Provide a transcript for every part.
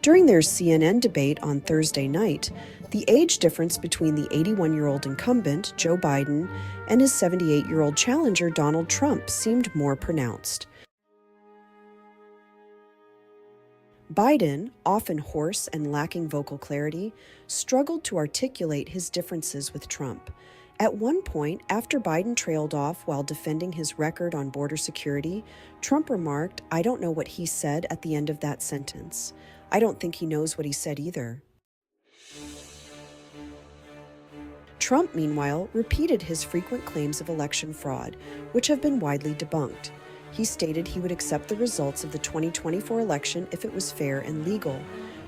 During their CNN debate on Thursday night, the age difference between the 81-year-old incumbent, Joe Biden, and his 78-year-old challenger, Donald Trump, seemed more pronounced. Biden, often hoarse and lacking vocal clarity, struggled to articulate his differences with Trump. At one point, after Biden trailed off while defending his record on border security, Trump remarked, "I don't know what he said at the end of that sentence. I don't think he knows what he said either." Trump, meanwhile, repeated his frequent claims of election fraud, which have been widely debunked. He stated he would accept the results of the 2024 election if it was fair and legal,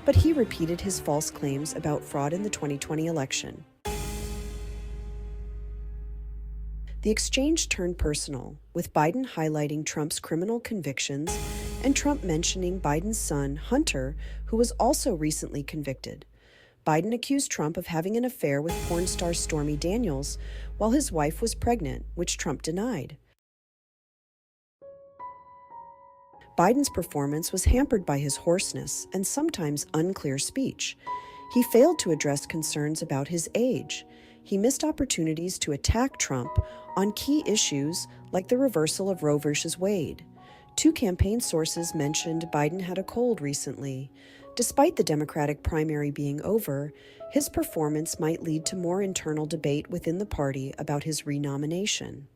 but he repeated his false claims about fraud in the 2020 election. The exchange turned personal, with Biden highlighting Trump's criminal convictions and Trump mentioning Biden's son, Hunter, who was also recently convicted. Biden accused Trump of having an affair with porn star Stormy Daniels while his wife was pregnant, which Trump denied. Biden's performance was hampered by his hoarseness and sometimes unclear speech. He failed to address concerns about his age. He missed opportunities to attack Trump on key issues like the reversal of Roe v. Wade. Two campaign sources mentioned Biden had a cold recently. Despite the Democratic primary being over, his performance might lead to more internal debate within the party about his renomination.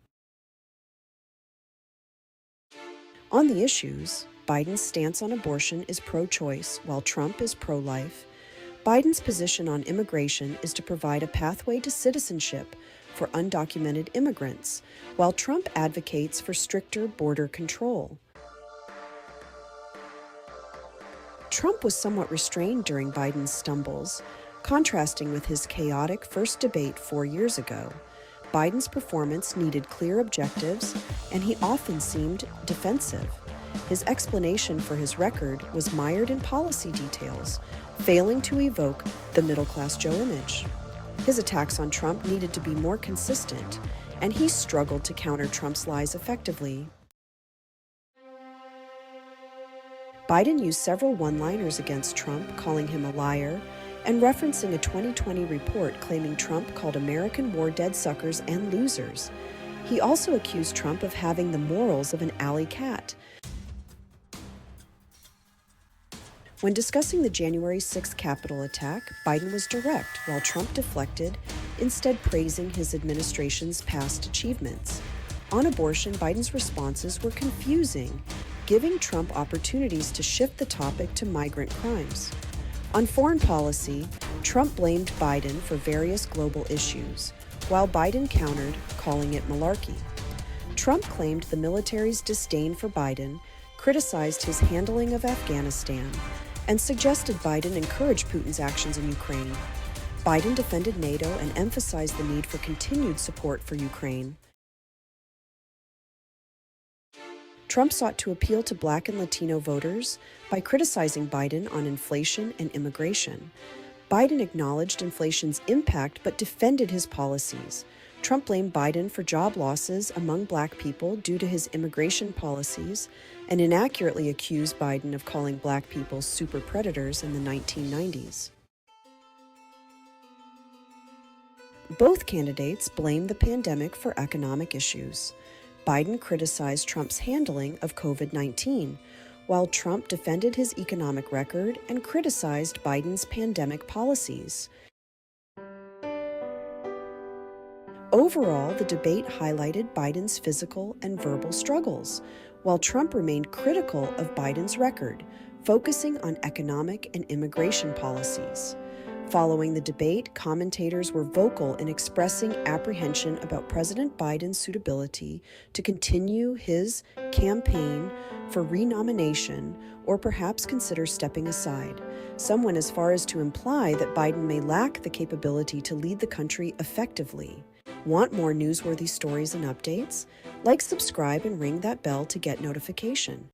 On the issues, Biden's stance on abortion is pro-choice, while Trump is pro-life. Biden's position on immigration is to provide a pathway to citizenship for undocumented immigrants, while Trump advocates for stricter border control. Trump was somewhat restrained during Biden's stumbles, contrasting with his chaotic first debate 4 years ago. Biden's performance needed clear objectives, and he often seemed defensive. His explanation for his record was mired in policy details, failing to evoke the middle-class Joe image. His attacks on Trump needed to be more consistent, and he struggled to counter Trump's lies effectively. Biden used several one-liners against Trump, calling him a liar, and referencing a 2020 report claiming Trump called American war dead suckers and losers. He also accused Trump of having the morals of an alley cat. When discussing the January 6th Capitol attack, Biden was direct, while Trump deflected, instead praising his administration's past achievements. On abortion, Biden's responses were confusing, giving Trump opportunities to shift the topic to migrant crimes. On foreign policy, Trump blamed Biden for various global issues, while Biden countered, calling it malarkey. Trump claimed the military's disdain for Biden, criticized his handling of Afghanistan, and suggested Biden encourage Putin's actions in Ukraine. Biden defended NATO and emphasized the need for continued support for Ukraine. Trump sought to appeal to Black and Latino voters by criticizing Biden on inflation and immigration. Biden acknowledged inflation's impact but defended his policies. Trump blamed Biden for job losses among Black people due to his immigration policies and inaccurately accused Biden of calling Black people super predators in the 1990s. Both candidates blamed the pandemic for economic issues. Biden criticized Trump's handling of COVID-19, while Trump defended his economic record and criticized Biden's pandemic policies. Overall, the debate highlighted Biden's physical and verbal struggles, while Trump remained critical of Biden's record, focusing on economic and immigration policies. Following the debate, commentators were vocal in expressing apprehension about President Biden's suitability to continue his campaign for renomination or perhaps consider stepping aside. Some went as far as to imply that Biden may lack the capability to lead the country effectively. Want more newsworthy stories and updates? Like, subscribe, and ring that bell to get notification.